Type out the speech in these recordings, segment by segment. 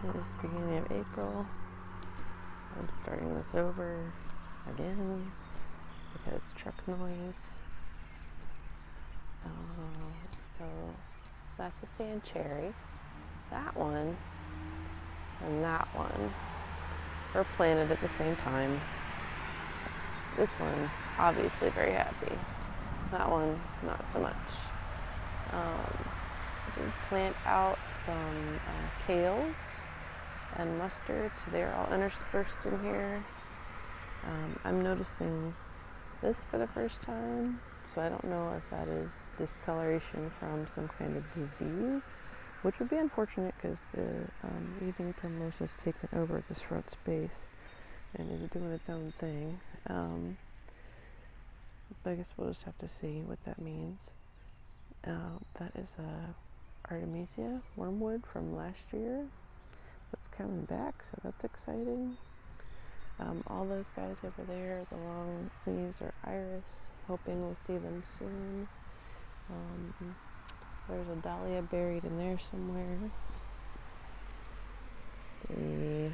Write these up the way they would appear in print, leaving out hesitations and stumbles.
It is the beginning of April. I'm starting this over again because truck noise. So that's a sand cherry. That one and that one were planted at the same time. This one, obviously very happy. That one, not so much. Plant out some kales and mustard, so they're all interspersed in here. I'm noticing this for the first time, so I don't know if that is discoloration from some kind of disease, which would be unfortunate because the evening primrose has taken over this front space and is doing its own thing. But I guess we'll just have to see what that means. That is a Artemisia wormwood from last year that's coming back, so that's exciting. All those guys over there, the long leaves, are iris. Hoping we'll see them soon. There's a dahlia buried in there somewhere. Let's see.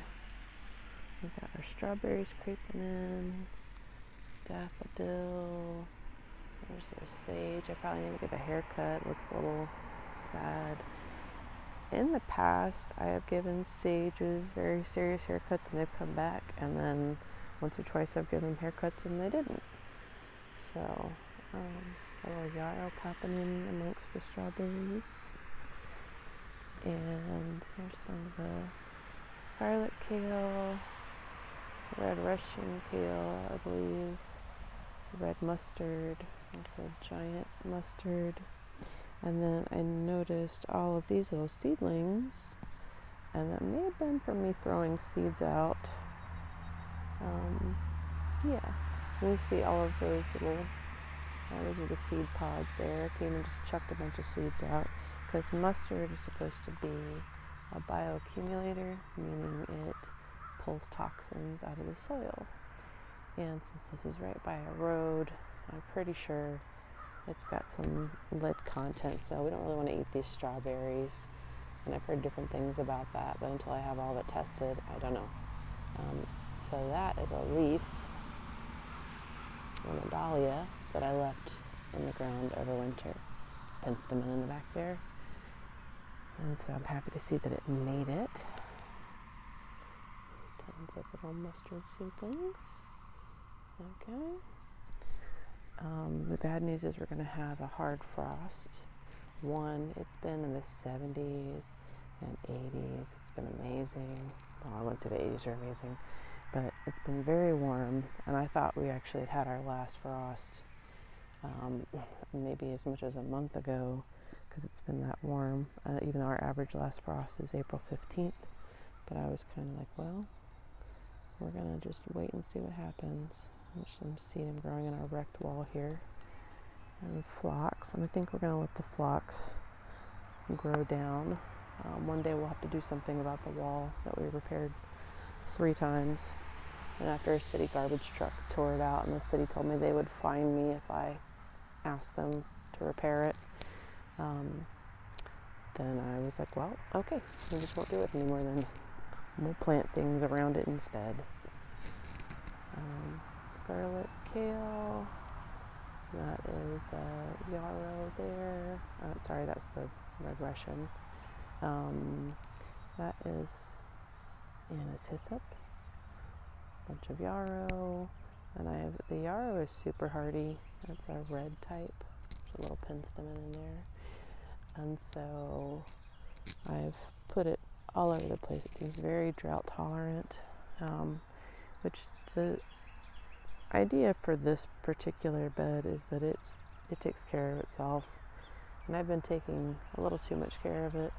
We've got our strawberries creeping in. Daffodil. There's the sage. I probably need to give a haircut. Looks a little sad. In the past, I have given sages very serious haircuts and they've come back, and then once or twice I've given them haircuts and they didn't. So, a little yarrow popping in amongst the strawberries. And here's some of the scarlet kale, red Russian kale, I believe, red mustard. That's a giant mustard. And then I noticed all of these little seedlings, and that may have been from me throwing seeds out. You see all of those little, those are the seed pods there. I came and just chucked a bunch of seeds out, because mustard is supposed to be a bioaccumulator, meaning it pulls toxins out of the soil. And since this is right by a road, I'm pretty sure it's got some lead content, so we don't really want to eat these strawberries. And I've heard different things about that, but until I have all of it tested, I don't know. So that is a leaf on a dahlia that I left in the ground over winter. Penstemon in the back there. And so I'm happy to see that it made it. See, tons of little mustard seedlings. Okay. The bad news is we're going to have a hard frost. It's been in the 70s and 80s. It's been amazing. Well, I wouldn't say the 80s are amazing, but it's been very warm, and I thought we actually had our last frost maybe as much as a month ago, because it's been that warm, even though our average last frost is April 15th. But I was kind of like, well, we're going to just wait and see what happens. There's some sedum growing in our wrecked wall here, and phlox, and I think we're going to let the phlox grow down. One day we'll have to do something about the wall that we repaired 3 times, and after a city garbage truck tore it out, and the city told me they would fine me if I asked them to repair it, then I was like, well, okay, we just won't do it anymore then. We'll plant things around it instead. Scarlet kale, that is yarrow there. Sorry, that's the red Russian. That is Anna's hyssop, bunch of yarrow, and I have the yarrow is super hardy. That's a red type. There's a little penstemon in there, and so I've put it all over the place. It seems very drought tolerant, which the idea for this particular bed is that it takes care of itself, and I've been taking a little too much care of it,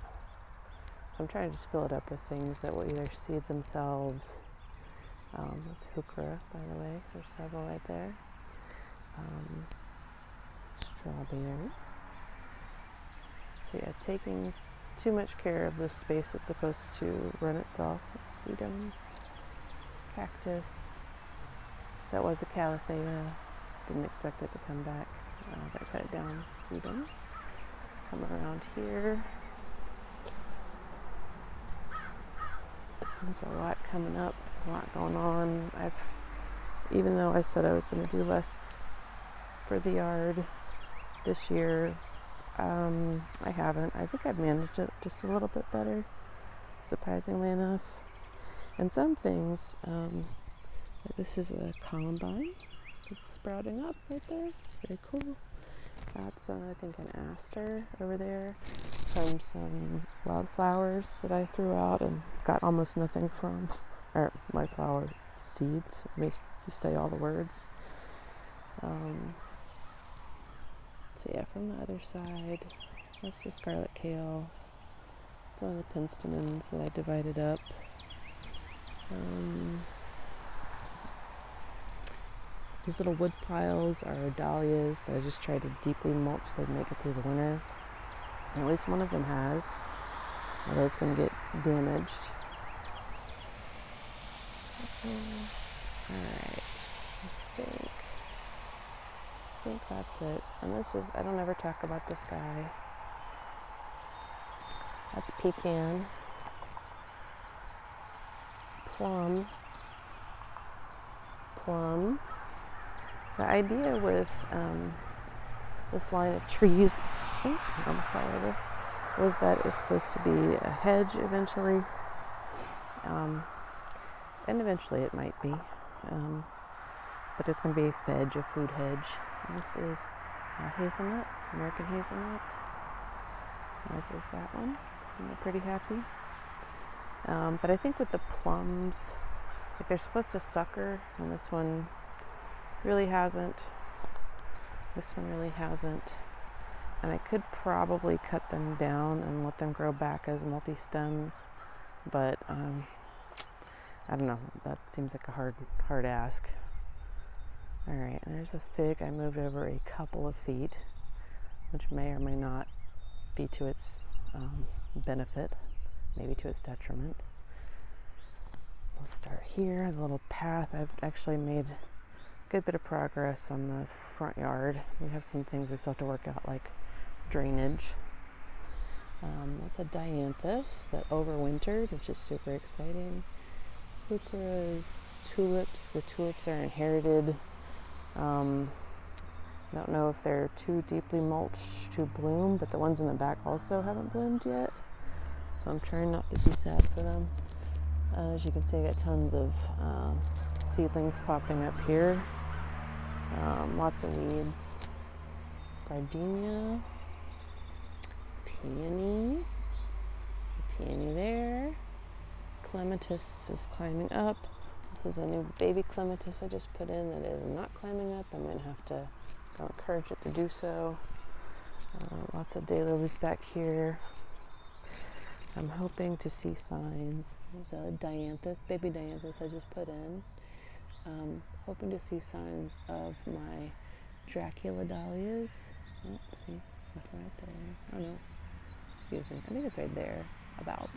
so I'm trying to just fill it up with things that will either seed themselves. That's heuchera, by the way. There's several right there. Strawberry. So yeah, taking too much care of this space that's supposed to run itself. Sedum, cactus. That was a calathea. Didn't expect it to come back. Gotta cut it down. Sedum. Let's come around here. There's a lot coming up, a lot going on. Even though I said I was going to do less for the yard this year, I haven't. I think I've managed it just a little bit better, surprisingly enough. And some things, this is a columbine that's sprouting up right there. Very cool. That's, I think, an aster over there from some wildflowers that I threw out and got almost nothing from. Or my flower seeds. It makes you say all the words. So yeah, from the other side, that's the scarlet kale. It's one of the penstemons that I divided up. These little wood piles are dahlias that I just tried to deeply mulch so they'd make it through the winter. And at least one of them has, although it's going to get damaged. Alright, I think that's it. And this is, I don't ever talk about this guy. That's pecan, plum. The idea with this line of trees, I almost fell over, was that it was supposed to be a hedge eventually. And eventually it might be. But it's going to be a fedge, a food hedge. And this is hazelnut, American hazelnut. As is that one. And they're pretty happy. But I think with the plums, like they're supposed to sucker, and this one really hasn't. And I could probably cut them down and let them grow back as multi-stems, but I don't know. That seems like a hard ask. All right, and there's a fig I moved over a couple of feet, which may or may not be to its benefit, maybe to its detriment. We'll start here, the little path. I've actually made a good bit of progress on the front yard. We have some things we still have to work out, like drainage. That's a dianthus that overwintered, which is super exciting. Heucheras, tulips. The tulips are inherited. I don't know if they're too deeply mulched to bloom, but the ones in the back also haven't bloomed yet. So I'm trying not to be sad for them. As you can see, I got tons of seedlings popping up here. Lots of weeds. Gardenia. Peony there. Clematis is climbing up. This is a new baby clematis I just put in that is not climbing up. I'm going to have to encourage it to do so. Lots of daylilies back here. I'm hoping to see signs. There's a dianthus, baby dianthus I just put in. Hoping to see signs of my Dracula dahlias. Oh, see, right there. Oh no, excuse me. I think it's right there, about.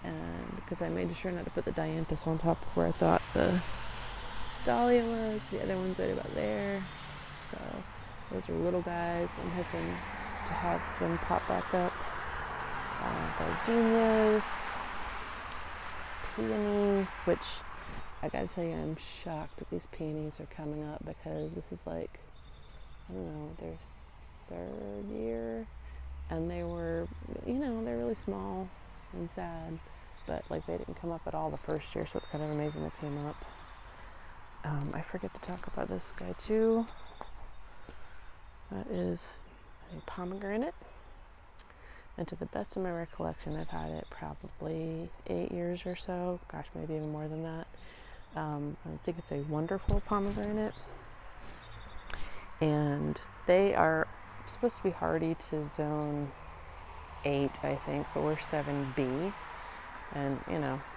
And because I made sure not to put the dianthus on top of where I thought the dahlia was. The other one's right about there. So those are little guys. I'm hoping to have them pop back up. Gardenias, peony, which I gotta tell you, I'm shocked that these peonies are coming up, because this is like, I don't know, their third year, and they were, they're really small and sad, but like they didn't come up at all the first year, so it's kind of amazing they came up. I forget to talk about this guy too. That is a pomegranate. And to the best of my recollection, I've had it probably 8 years or so. Gosh, maybe even more than that. I think it's a wonderful pomegranate. And they are supposed to be hardy to zone 8, I think, but we're 7B. And,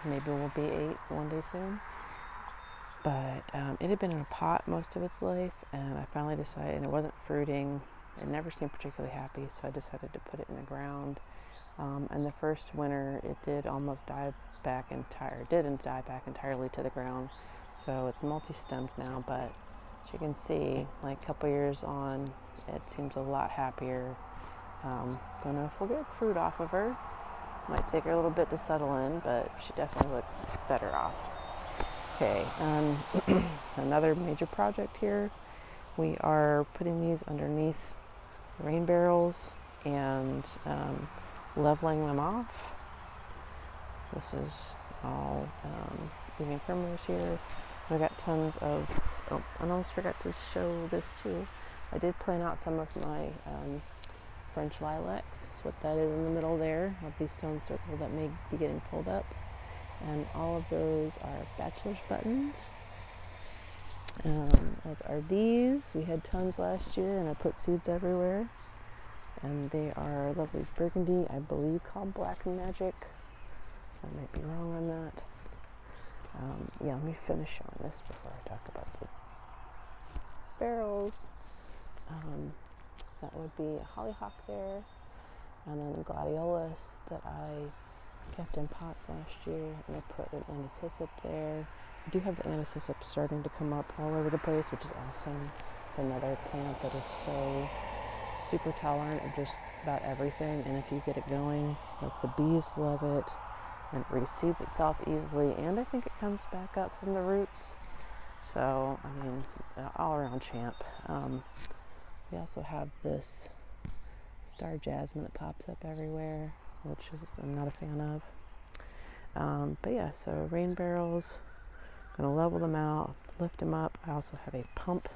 maybe we'll be 8 one day soon. But it had been in a pot most of its life, and I finally decided, and it wasn't fruiting. It never seemed particularly happy, so I decided to put it in the ground. And the first winter, it did almost die back entirely to the ground. So it's multi-stemmed now, but as you can see, like a couple years on, it seems a lot happier. Don't know if we'll get fruit off of her. Might take her a little bit to settle in, but she definitely looks better off. Okay, another major project here. We are putting these underneath rain barrels and leveling them off. This is all eating primrose here. I got tons of, oh, I almost forgot to show this too. I did plant out some of my French lilacs. That's what that is in the middle there, of the stone circle that may be getting pulled up. And all of those are bachelor's buttons. As are these. We had tons last year and I put seeds everywhere. And they are lovely burgundy, I believe called Black Magic. I might be wrong on that. Yeah, let me finish showing this before I talk about the barrels. That would be a hollyhock there, and then gladiolus that I kept in pots last year, and I put an anise hyssop there. I do have the anise hyssop starting to come up all over the place, which is awesome. It's another plant that is so super tolerant of just about everything, and if you get it going, like the bees love it, and it reseeds itself easily, and I think it comes back up from the roots. So, I mean, all around champ. We also have this star jasmine that pops up everywhere, which is I'm not a fan of. But yeah, so rain barrels, gonna level them out, lift them up. I also have a pump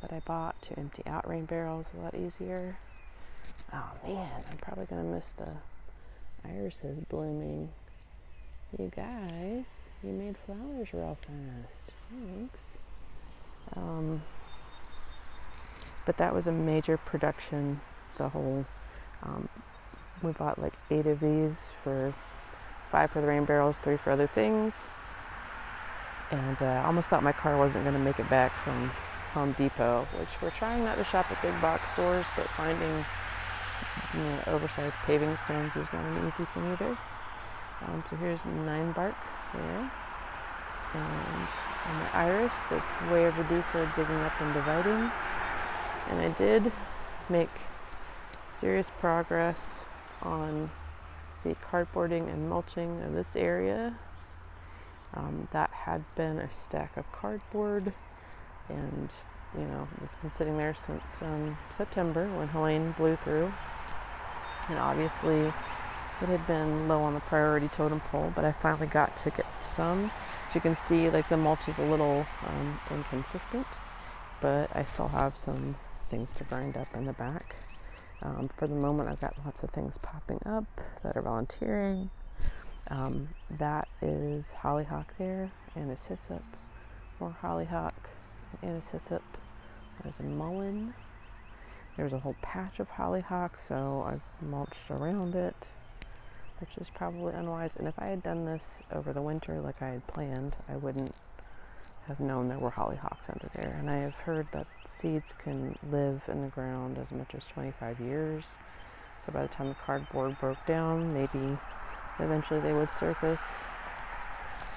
that I bought to empty out rain barrels a lot easier. Oh man, I'm probably gonna miss the irises blooming. You guys, you made flowers real fast. Thanks. But that was a major production. The whole, we bought like 8 of these, for 5 for the rain barrels, 3 for other things. And I almost thought my car wasn't going to make it back from Home Depot, which we're trying not to shop at big box stores, but finding oversized paving stones is not an easy thing either. So here's 9 bark there. And my iris that's way overdue for digging up and dividing. And I did make serious progress on the cardboarding and mulching of this area. That had been a stack of cardboard, and it's been sitting there since September when Helene blew through. And obviously it had been low on the priority totem pole, but I finally got to get some. As you can see, like the mulch is a little inconsistent, but I still have some things to grind up in the back. For the moment, I've got lots of things popping up that are volunteering. That is hollyhock there, anise hyssop, more hollyhock, anise hyssop. There's a mullein. There's a whole patch of hollyhock, so I've mulched around it, which is probably unwise. And if I had done this over the winter like I had planned, I wouldn't have known there were hollyhocks under there. And I have heard that seeds can live in the ground as much as 25 years. So by the time the cardboard broke down, maybe eventually they would surface.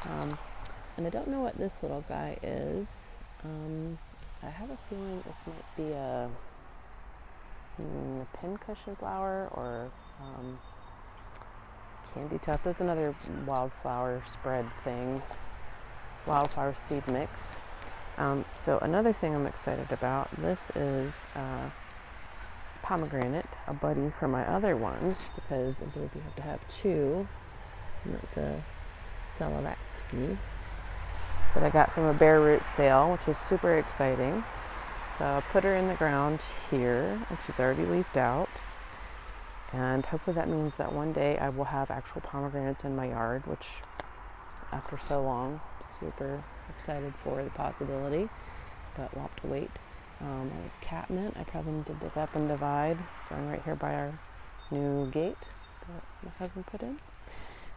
And I don't know what this little guy is. I have a feeling this might be a pincushion flower or candy tuft. There's another wildflower spread thing. Wildflower seed mix. So another thing I'm excited about, this is pomegranate, a buddy for my other one, because I believe you have to have 2, and that's a Selavatsky that I got from a bare root sale, which was super exciting. So I put her in the ground here, and she's already leafed out, and hopefully that means that one day I will have actual pomegranates in my yard, which after so long, super excited for the possibility, but we'll have to wait. That is catmint. I probably need to dig up and divide, going right here by our new gate that my husband put in.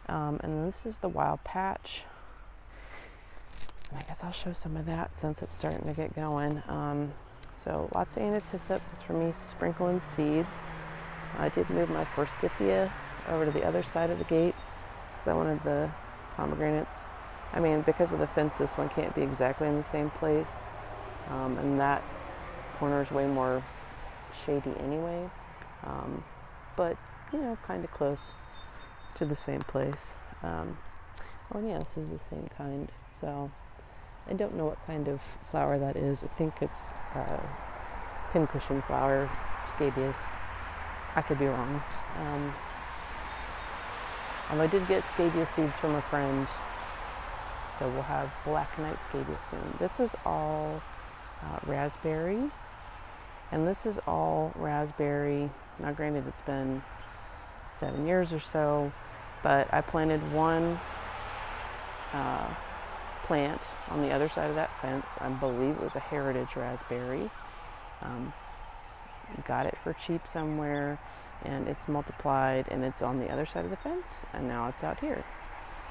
And then this is the wild patch. And I guess I'll show some of that since it's starting to get going. So lots of anise hyssop. It's for me sprinkling seeds. I did move my forsythia over to the other side of the gate because I wanted the pomegranates. I mean, because of the fence, this one can't be exactly in the same place. And that corner is way more shady anyway. But, kind of close. to the same place. Oh yeah, this is the same kind. So I don't know what kind of flower that is. I think it's pincushion flower, scabious. I could be wrong. Although I did get scabious seeds from a friend, so we'll have black knight scabious soon. This is all raspberry, and this is all raspberry. Now granted, it's been 7 years or so, but I planted one plant on the other side of that fence. I believe it was a heritage raspberry. Got it for cheap somewhere, and it's multiplied, and it's on the other side of the fence, and now it's out here.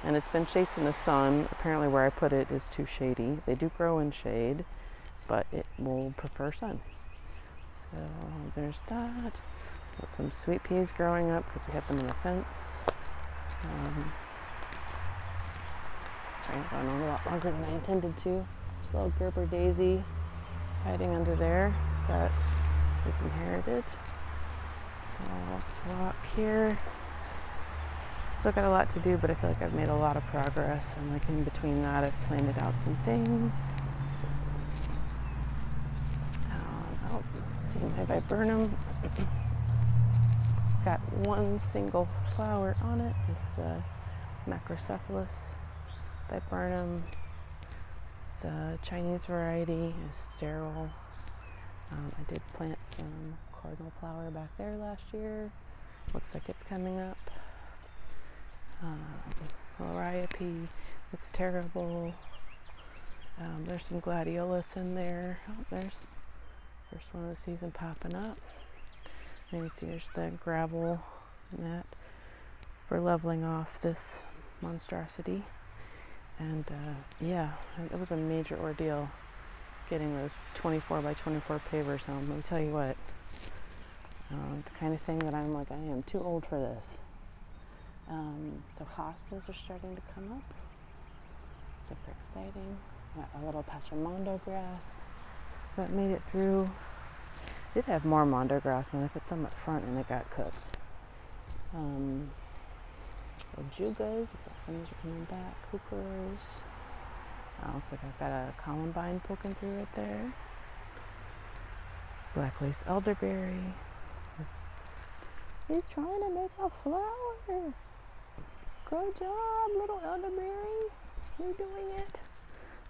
And it's been chasing the sun. Apparently where I put it is too shady. They do grow in shade, but it will prefer sun. So there's that. Got some sweet peas growing up because we have them on the fence. It's going on a lot longer than I intended to. There's a little Gerber daisy hiding under there that is inherited. So let's walk here. Still got a lot to do, but I feel like I've made a lot of progress, and like in between that I've planted out some things. Let's see my viburnum. It's got one single flower on it. This is a macrocephalus viburnum. It's a Chinese variety. It's sterile. I did plant some cardinal flower back there last year. Looks like it's coming up. Liriope looks terrible. There's some gladiolus in there. Oh, there's first one of the season popping up. And you see there's the gravel net for leveling off this monstrosity. And yeah, it was a major ordeal getting those 24 by 24 pavers home. Let me tell you what, the kind of thing that I'm like, I am too old for this. So hostas are starting to come up. Super exciting. It's got a little patch of mondo grass that made it through. Did have more mondo grass, and I put some up front and it got cooked. Ojugas, some of these are coming back. Hookeras. Looks like I've got a columbine poking through right there. Black lace elderberry. He's trying to make a flower. Good job, little elderberry. You're doing it.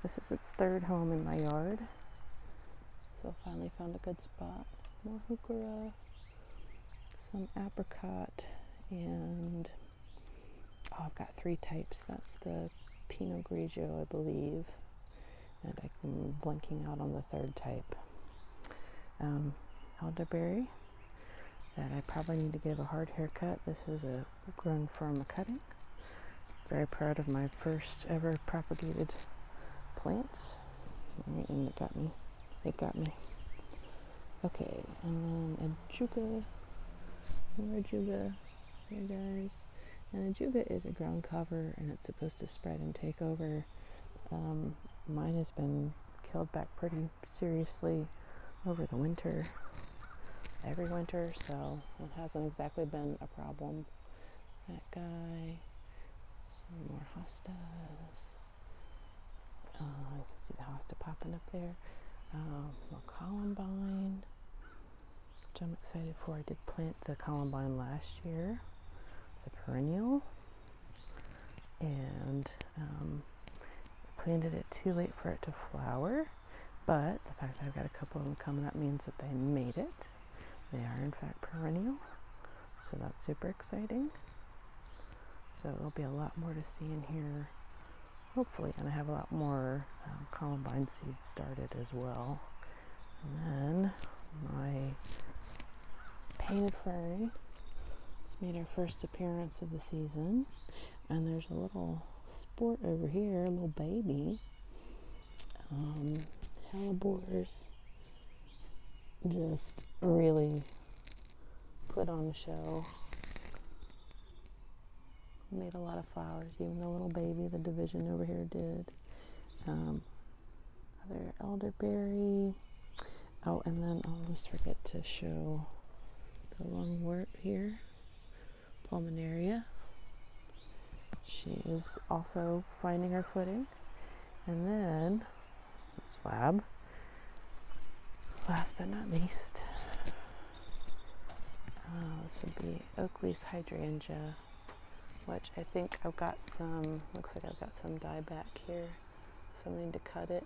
This is its third home in my yard. So I finally found a good spot. More heuchera, some apricot, and I've got 3 types. That's the Pinot Grigio, I believe, and I'm blanking out on the 3rd type. Elderberry that I probably need to give a hard haircut. This is grown from a cutting. Very proud of my first ever propagated plants. And it got me. Okay, and then ajuga, more ajuga, here guys. And ajuga is a ground cover, and it's supposed to spread and take over. Mine has been killed back pretty seriously over the winter, every winter, so it hasn't exactly been a problem. That guy, some more hostas. You can see the hosta popping up there. More columbine, which I'm excited for. I did plant the columbine last year. It's a perennial, and planted it too late for it to flower, but the fact that I've got a couple of them coming up means that they made it. They are in fact perennial, so that's super exciting. So there'll be a lot more to see in here, hopefully, and I have a lot more columbine seeds started as well. And then my painted fern has made our first appearance of the season, and there's a little sport over here, a little baby. Hellebores just really put on a show. Made a lot of flowers, even the little baby, the division over here did. Other elderberry. Oh, and then I'll almost forget to show the lungwort here, pulmonaria. she's also finding her footing. And then slab, last but not least, this would be oak leaf hydrangea, which I think I've got some, looks like I've got some dye back here, so I need to cut it.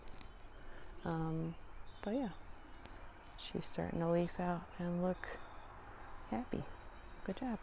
But yeah, she's starting to leaf out and look happy. Good job.